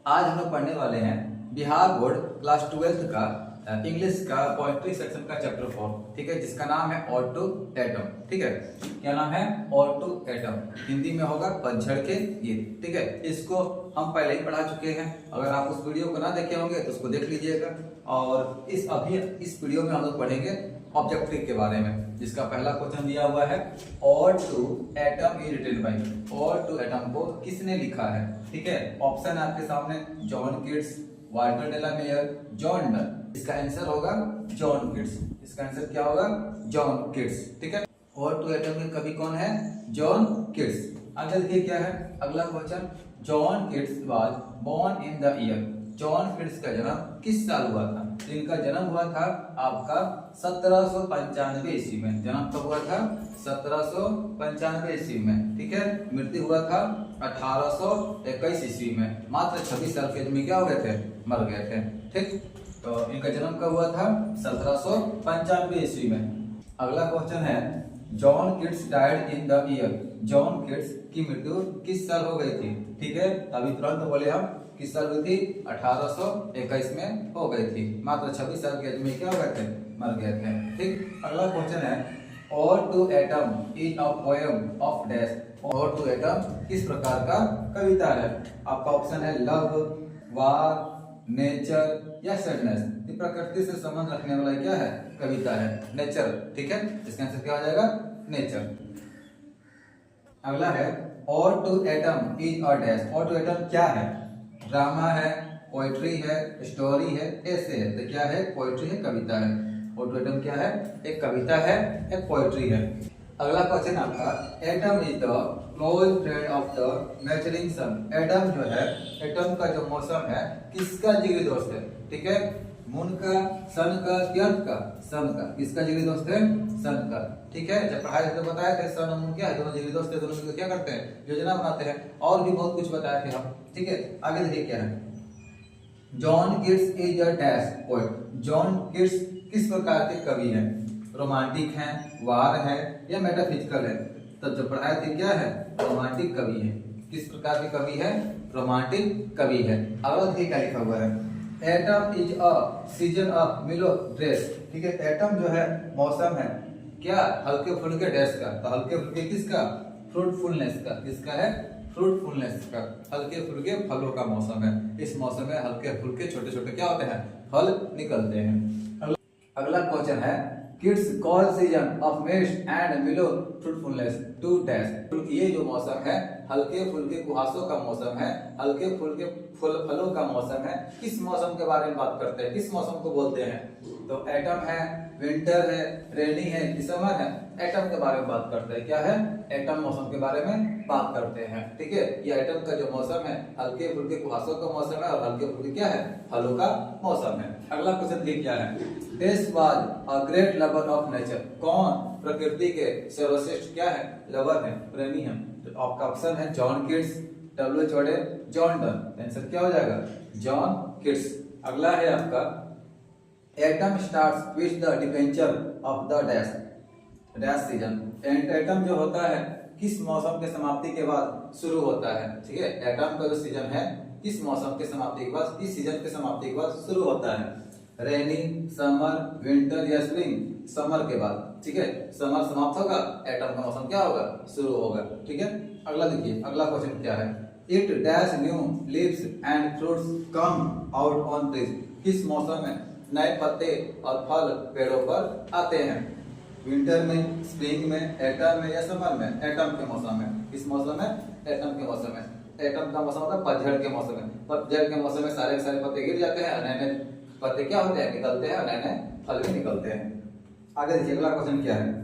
आज हम लोग पढ़ने वाले हैं बिहार बोर्ड क्लास 12th का इंग्लिश का पोएट्री सेक्शन का चैप्टर 4, ठीक है, जिसका नाम है ऑड टू एटम। ठीक है, क्या नाम है? Ode to atom. हिंदी में होगा पतझड़ के गीत। ठीक है, इसको हम पहले ही पढ़ा चुके हैं। अगर आप उस वीडियो को ना देखे होंगे तो उसको देख लीजिएगा। और इस वीडियो में हम लोग पढ़ेंगे ऑब्जेक्टिव के बारे में, जिसका पहला क्वेश्चन दिया हुआ है ode to autumn is written by. Ode to autumn को किसने लिखा है? ठीक है, ऑप्शन आपके सामने John Keats, Walter de la Mare, John Donne. इसका आंसर होगा जॉन किट्स। इसका आंसर क्या होगा? John Keats. ठीक है, ऑड टू एटम के कवि कौन है? John Keats. आगे देखिए क्या है अगला question. John Keats was born in the year. John Keats का जन्म किस साल हुआ था? इनका जन्म हुआ था आपका 1795 ईस्वी में। जन्म कब हुआ था? 1795 ईस्वी में। ठीक है, मृत्यु हुआ था 1821 ईस्वी में। मात्र 26 साल की एज में क्या हो गए थे? मर गए थे। ठीक, तो इनका जन्म कब हुआ था? 1795 ईस्वी में। अगला क्वेश्चन है John Keats died in the year. John Keats की मृत्यु किस साल हो गई थी? ठीक है, अभी तुरंत बोले हम किस साल हुई थी? 1821 में हो गई थी। मात्र 26 साल की एज में क्या हो गए थे? मर गए थे। ठीक, अगला क्वेश्चन है ode to autumn is a poem of dash. Ode to autumn किस प्रकार का कविता है? आपका ऑप्शन है लव, वार, नेचर या सैडनेस। ये प्रकृति से संबंध रखने वाला क्या है? कविता है, नेचर। ठीक है, इसका आंसर क्या हो जाएगा? नेचर। अगला है ode to autumn is a dash. Ode to autumn क्या है? ड्रामा है, पोएट्री है, स्टोरी है, ऐसे है। तो क्या है? पोएट्री है, कविता है। ऑड टू एटम क्या है? एक कविता है, एक पोएट्री है। अगला क्वेश्चन आपका autumn is the close friend of the maturing sun. Autumn जो है, एटम का जो मौसम है किसका जिगरी दोस्त है? ठीक है, मून का, सन का, अर्थ का? सन का। किसका जिगरी दोस्त है? सन का। ठीक है, जब पढ़ाई तो बताया थे सन और मून क्या है? दोनों जिगरी दोस्त है। दोनों मिलकर क्या करते हैं? योजना बनाते हैं। और भी बहुत कुछ बताए थे हम। ठीक है, आगे देखिए क्या है। John kits is a dash poet. John Keats किस प्रकार के कवि हैं? रोमांटिक हैं, वार है या मेटाफिजिकल है? तो जो पढ़ाए थे क्या है? रोमांटिक कवि है। किस प्रकार के कवि है? रोमांटिक कवि है। अगला देखिए क्या लिखा हुआ है autumn is a season of mellowness. ठीक है, एटम जो है मौसम है क्या? हल्के फुल्के डैश का। तो हल्के फुल्के किसका? फ्रूटफुलनेस का। किसका है? फ्रूटफुलनेस का। हल्के फुल्के फलों का मौसम है। इस मौसम में हल्के फुल्के छोटे छोटे क्या होते हैं? फल निकलते हैं। अगला क्वेश्चन है kids call season of mist and मिलो फ्रूटफुलनेस टू डैश। ये जो मौसम है हल्के फुल्के कुहासों का मौसम है, हल्के फुल्के फलों का मौसम है। किस मौसम के बारे में बात करते हैं? किस मौसम को बोलते हैं? तो एटम है, विंटर है, रेनी है, समर है। एटम के बारे में बात करते हैं। क्या है? एटम मौसम के बारे में बात करते हैं। ठीक है, ये एटम का जो मौसम है हल्के फुल्के कुहासों का मौसम है और हल्के फुल्के क्या है? फलों का मौसम है। अगला क्वेश्चन देखिए क्या है this was a great lover of nature. कौन प्रकृति के सर्वश्रेष्ठ क्या है? लवर है, प्रेमी है। तो आपका ऑप्शन है जॉन किट्स, डब्ल्यू जोड़े जॉन डन। आंसर क्या हो जाएगा? John Keats. अगला है आपका atom starts with the डिपेंचर of the dash dash season. Atom जो होता है किस मौसम के समाप्ति के बाद शुरू होता है? ठीक है, एटम का जो सीजन है किस मौसम के समाप्ति के बाद, किस सीजन के समाप्ति के बाद शुरू होता है? रेनी, समर, विंटर या स्प्रिंग? समर के बाद। ठीक है, समर समाप्त होगा, एटम का मौसम क्या होगा? शुरू होगा। ठीक है, अगला देखिए अगला क्वेश्चन क्या है it dash new leaves and fruits come out on trees. किस मौसम में नए पत्ते और फल पेड़ों पर आते हैं? विंटर में, स्प्रिंग में, एटम में या समर में? एटम के मौसम में। किस मौसम में? एटम के मौसम में। एटम का मौसम होता है पतझड़ के मौसम में। पतझड़ के मौसम में सारे पत्ते गिर जाते हैं, नए नए पत्ते क्या होते हैं? निकलते हैं, नए नए फल भी निकलते हैं। आगे देखिए अगला क्वेश्चन क्या है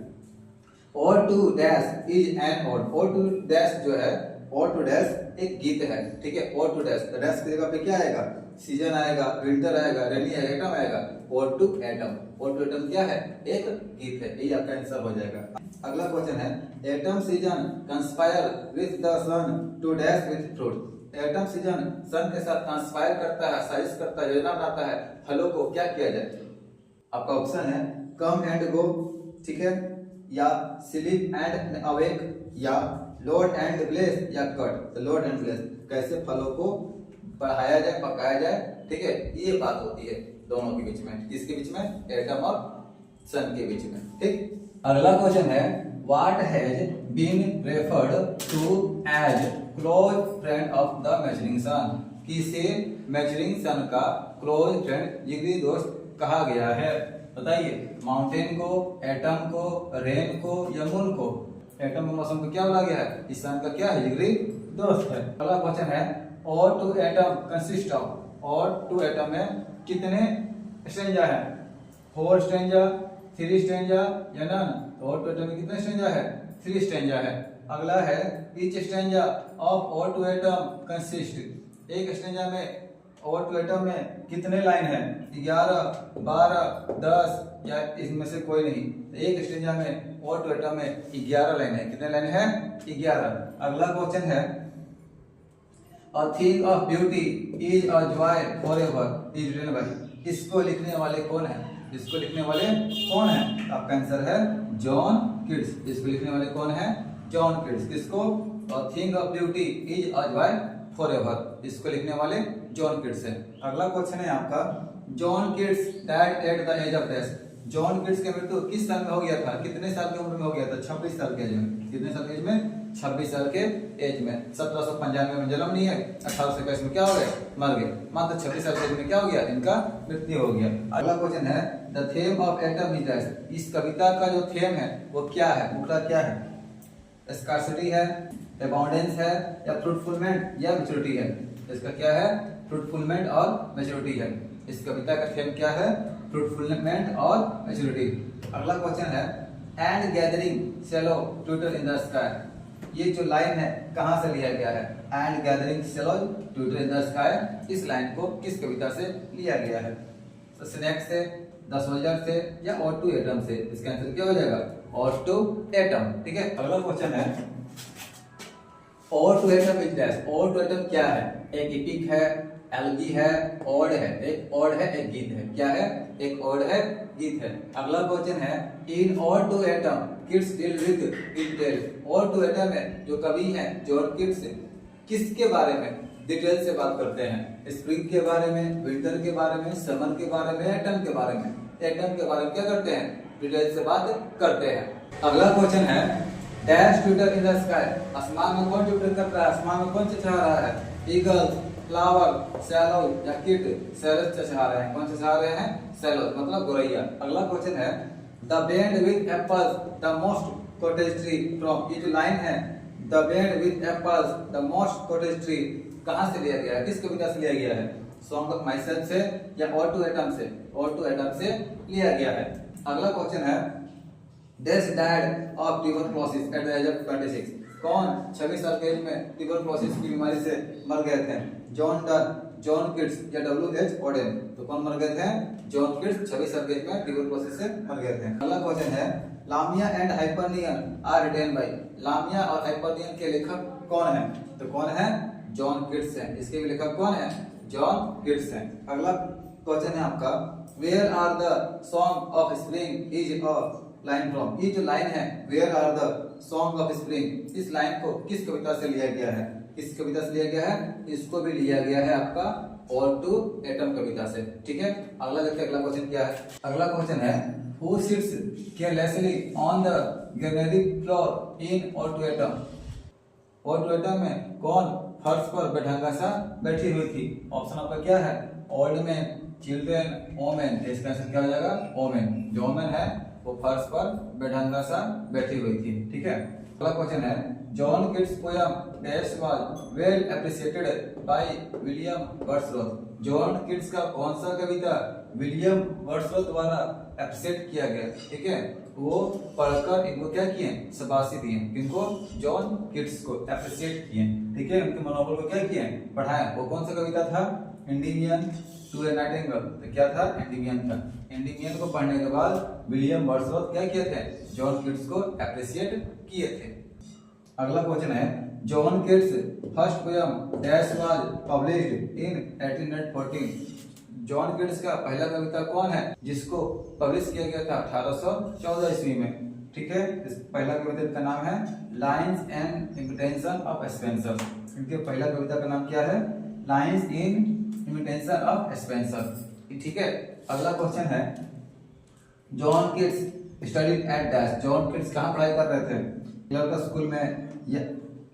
ode to dash is an ode. Ode to dash जो है, ऑड टू डैश एक गीत है। ठीक है, ऑड टू डैश, तो डैश की जगह पे क्या आएगा? सीजन आएगा, विंटर आएगा, रेनी आएगा, एटम आएगा। Ode to autumn. Ode to autumn क्या है? एक गीत है। ये आपका आंसर हो जाएगा। अगला क्वेश्चन है autumn season conspire with the sun to dash with fruit. Autumn season sun के साथ कंस्पायर करता है, साजिश करता है, योजना बनाता है फलों को क्या किया जाए? आपका ऑप्शन है कम एंड गो, ठीक है, या स्लीप एंड अवेक, या लोड एंड ब्लेस, या कट। तो लोड एंड ब्लेस कैसे फलों को बढ़ाया जाए, पकाया जाए, ठीक है, ये बात होती है दोनों के बीच में, किसके बीच में, एटम और सन के बीच में, ठीक। अगला क्वेश्चन है what has been referred to as close friend of the maturing sun, किसे मेजरिंग सन का क्लोज फ्रेंड, जिगरी दोस्त कहा गया है, बताइए। माउंटेन को, एटम को, रेन को या मून को। एटम को मौसम को क्या बोला गया है, इस सन का क्या है, जिगरी दोस्त है। अगला क्वेश्चन है और टू एटम कंसिस्ट ऑफ, और टू एटम में कितने स्ट्रेंजा है, 4 स्ट्रेंजा, 3 स्ट्रेंजा या नन। और टू एटम में कितने स्ट्रेंजा है, 3 स्ट्रेंजा है। अगला है ईच स्ट्रेंजा ऑफ और टू एटम कंसिस्ट, एक स्ट्रेंजा में और टू एटम में कितने लाइन है, 11, 12, 10 या इसमें से कोई नहीं। एक स्ट्रेंजा में और टू एटम में 11 लाइन है, कितने लाइन है, 11। अगला क्वेश्चन है A thing of beauty is a joy forever is written by, इसको लिखने वाले कौन है, इसको लिखने वाले कौन है, आपका आंसर है जॉन किट्स। इसको लिखने वाले कौन है, जॉन किट्स। किसको, A thing of beauty is a joy forever, इसको लिखने वाले जॉन किट्स है। अगला क्वेश्चन है आपका John Keats died at the age of death, John Keats की मृत्यु किस साल में हो गया था, कितने साल की उम्र में हो गया था, 26 साल के एज में। कितने साल के एज में, 26 साल के एज में। 1795 में जन्म नहीं है, 1821 में क्या हो गए, मर गए। मात्र 26 साल के एज में क्या हो गया, इनका मृत्यु हो गया। अगला क्वेश्चन है the theme of atom is that, इस कविता का जो थीम है वो क्या है, मुद्दा क्या है, स्कार्सिटी है, अबाउंडेंस है या फ्रूटफुलमेंट या मैच्योरिटी है। इसका क्या है, फ्रूटफुलमेंट और मैच्योरिटी है। इस कविता का थीम क्या है, फ्रूटफुलमेंट और मैच्योरिटी। अगला क्वेश्चन है and gathering shallow Twitter in the sky, ये जो लाइन है कहां से लिया गया है, and gathering shallow Twitter in the sky, इस लाइन को किस कविता से लिया गया है, तो स्नेक से, द सोल्जर से या और टू एटम से। इसका आंसर क्या हो जाएगा, और टू एटम, ठीक है। अगला क्वेश्चन है और टू एटम इज दैट, और टू एटम क्या है, एक इपिक है, एलगी है, ओड है, एक ओड है, एक गीत है। क्या है, एक ओड है, गीत है। अगला क्वेश्चन है in ode to autumn Keats deal with detail, ode to autumn में जो कवि हैं जॉन किट्स किसके बारे में डिटेल से बात करते हैं, स्प्रिंग के बारे में, विंटर के बारे में, समर के बारे में, एटम के बारे में। एटम के बारे में क्या करते हैं, डिटेल से बात करते हैं। अगला क्वेश्चन है dash Twitter in the sky, आसमान में कौन ट्विटर कर रहा है, आसमान में कौन चहचहा रहा है, ईगल, फ्लावर, सैलो या किट। सैलोज चहचहा रहे हैं, कौन चहचहा रहे हैं, सैलोज मतलब गोरैया। अगला क्वेश्चन है the band with apples the most cottage tree from, ये जो लाइन है the band with apples the most cottage tree कहां से लिया गया है, किस कविता से लिया गया है, सॉन्ग ऑफ माइसेल्फ से या और टू एटम से, और टू एटम से लिया गया है। अगला क्वेश्चन है Death died of tuberculosis at the age of 26, कौन 26 साल के एज में ट्यूबरक्लोसिस की बीमारी से मर गए थे, जॉन डन, जॉन किट्स या WH ओडेन। तो कौन मर गए थे, जॉन किट्स 26 साल के एज में ट्यूबरक्लोसिस से मर गए थे। अगला क्वेश्चन है लामिया एंड हाइपरनियन आर रिटेन बाय, लामिया और हाइपरनियन के लेखक कौन है, तो कौन है, जॉन किट्स है। इसके भी लेखक कौन है, जॉन किट्स है। अगला क्वेश्चन है आपका where are the song of spring is of line from, ये जो लाइन है where are the song of spring, इस लाइन को किस कविता से लिया गया है, किस कविता से लिया गया है, इसको भी लिया गया है आपका और टू एटम कविता से, ठीक है। अगला देखते हैं अगला क्वेश्चन क्या है। अगला क्वेश्चन है who sits carelessly on the granary floor in ode to autumn, ode to autumn में कौन फर्श पर बेढंगा सा बैठी हुई थी। ऑप्शन आपका क्या है, ओल्ड मैन, चिल्ड्रन, ओमेन। इसका आंसर क्या हो जाएगा, ओमेन। जो ओमेन है वो फर्श पर बेढंगा सा बैठी हुई थी, ठीक है। अगला क्वेश्चन है John kits poem dash was well appreciated by William Wordsworth, John Keats का कौन सा कविता विलियम वर्ड्सवर्थ द्वारा एप्रिशिएट किया गया, ठीक है। वो पढ़कर इनको क्या किए, शाबाशी दिए, किनको, जॉन किट्स को एप्रिशिएट किए, ठीक है। उनके मनोबल को क्या किए, बढ़ाया। वो कौन सा कविता था, एंडीमियन टू ए नाइटिंगेल। तो क्या था, एंडीमियन था। एंडीमियन को पढ़ने के बाद विलियम वर्ड्सवर्थ क्या किए थे, जॉन किट्स को एप्रिशिएट किए थे। अगला क्वेश्चन है John kits first poem dash was published in 1814, John Keats का पहला कविता कौन है जिसको पब्लिश किया गया था 1814 ईस्वी में, ठीक है। इस पहला कविता का नाम है लाइन्स एंड इम्पिटेंशन ऑफ स्पेंसर। इनके पहला कविता का नाम क्या है, lines in imitation of Spencer. ठीक है। अगला क्वेश्चन है, John kits studied at dash. John kits कहाँ पढ़ाई कर रहे थे? क्लर्क स्कूल में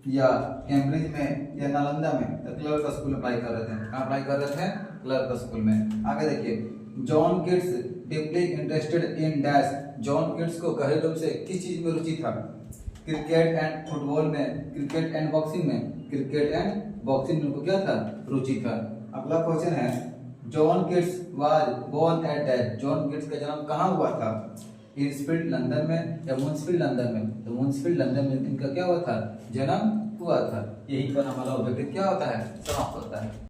या कैम्ब्रिज में या नालंदा में? तो क्लर्क स्कूल में पढ़ाई कर रहे थे। कहाँ पढ़ाई कर रहे थे? क्लर्क स्कूल में। आगे देखिए, John Keats deeply interested in dash. John Keats को गहरे रूप से किस चीज में रुचि था? क्रिकेट एंड फुटबॉल में, क्रिकेट एंड बॉक्सिंग में। क्रिकेट एंड बॉक्सिंग में उनको क्या था? रुचि था। अगला क्वेश्चन है, John Keats was born at dash. John Keats का जन्म कहाँ हुआ था? हिल्सफील्ड लंदन में या मुंसफील्ड लंदन में? तो मुंसफील्ड लंदन में इनका क्या हुआ था? जन्म हुआ था। यही पर हमारा ऑब्जेक्टिव क्या होता है? समाप्त होता है।